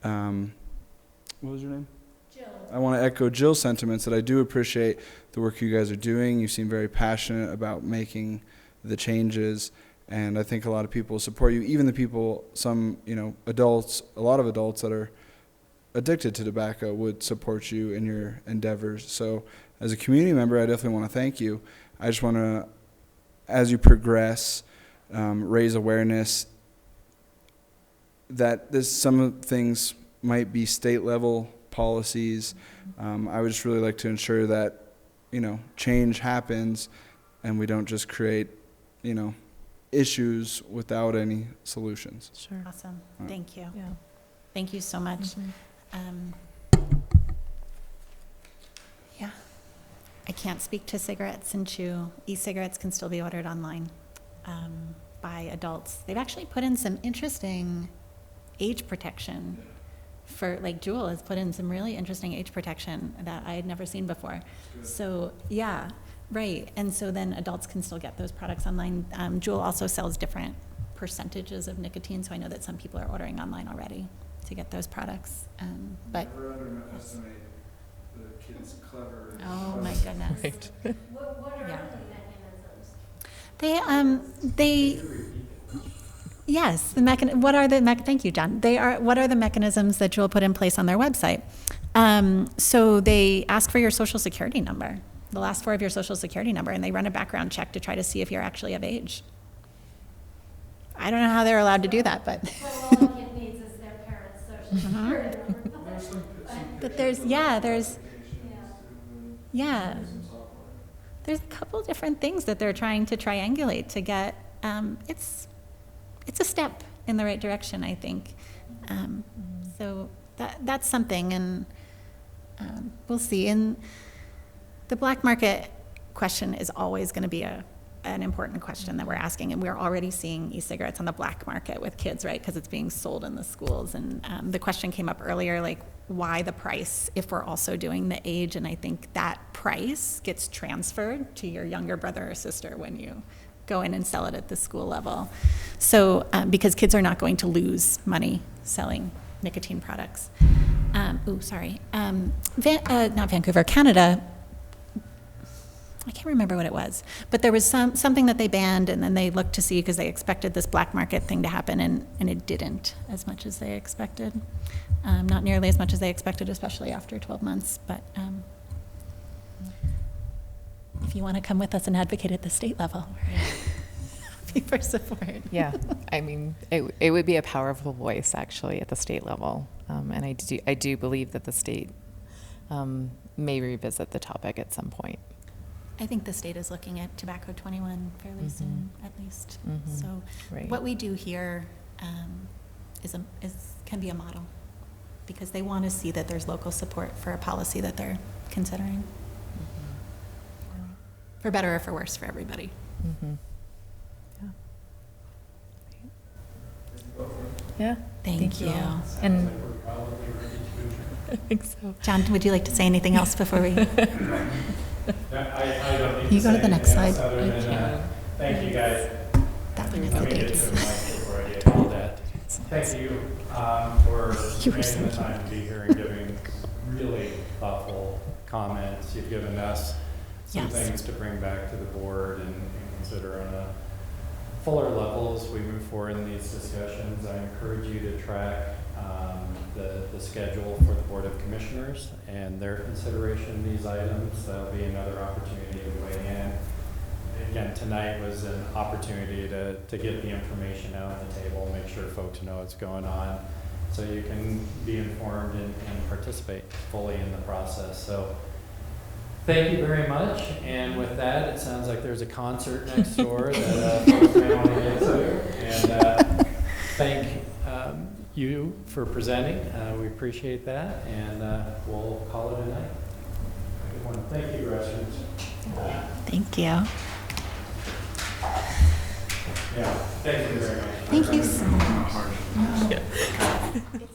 what was your name? Jill. I want to echo Jill's sentiments that I do appreciate the work you guys are doing. You seem very passionate about making the changes, and I think a lot of people support you, even the people, some, adults, a lot of adults that are addicted to tobacco would support you in your endeavors. So as a community member, I definitely want to thank you. I just want to, as you progress, raise awareness that some of the things might be state level policies. I would just really like to ensure that, change happens and we don't just create, issues without any solutions. Sure. Awesome. Thank you. Yeah. Thank you so much. Yeah. I can't speak to cigarettes and chew. E-cigarettes can still be ordered online by adults. They've actually put in some interesting age protection for, like, Jewel has put in some really interesting age protection that I had never seen before. So, yeah, right. And so then adults can still get those products online. Jewel also sells different percentages of nicotine, so I know that some people are ordering online already to get those products. But Never underestimate the kids' clever. oh my goodness. What are Yeah. other mechanisms? They yes, thank you, John. What are the mechanisms that Jewel put in place on their website? So they ask for your social security number, the last 4 of your social security number, and they run a background check to try to see if you're actually of age. I don't know how they're allowed to do that, but. So all a kid needs is their parents' social security number. But there's a couple different things that they're trying to triangulate to get, it's a step in the right direction, I think. So that's something, and we'll see. And the black market question is always going to be an important question that we're asking, and we're already seeing e-cigarettes on the black market with kids, right, because it's being sold in the schools. And the question came up earlier, like, why the price if we're also doing the age? And I think that price gets transferred to your younger brother or sister when you go in and sell it at the school level. So because kids are not going to lose money selling nicotine products. Not Vancouver, Canada. I can't remember what it was, but there was something that they banned, and then they looked to see because they expected this black market thing to happen, and it didn't as much as they expected. Not nearly as much as they expected, especially after 12 months. But if you want to come with us and advocate at the state level, we're happy for support. Yeah, I mean, it would be a powerful voice actually at the state level, and I do believe that the state may revisit the topic at some point. I think the state is looking at tobacco 21 fairly soon, at least. So Right. what we do here can be a model, because they want to see that there's local support for a policy that they're considering, for better or for worse for everybody. Yeah. Thank you. And We're probably ready to I think so. John, would you like to say anything else before we? I don't need You to go to say the next anything else slide. other than, thank you guys. That one is Let the me get to dates. the mic before I get yelled at. Thank you for You were making so the cute. time to be here and giving really thoughtful comments. You've given us some Yes. things to bring back to the board and consider on a fuller level as we move forward in these discussions. I encourage you to track the schedule for the Board of Commissioners and their consideration of these items. That'll be another opportunity to weigh in. Again, tonight was an opportunity to get the information out on the table, make sure folks know what's going on, so you can be informed and participate fully in the process. So thank you very much. And with that, it sounds like there's a concert next door that folks may want to get to. And thank you for presenting. We appreciate that. And we'll call it a night. Good one. Thank you, residents. Thank you. Yeah, thank you very much. Thank you so much.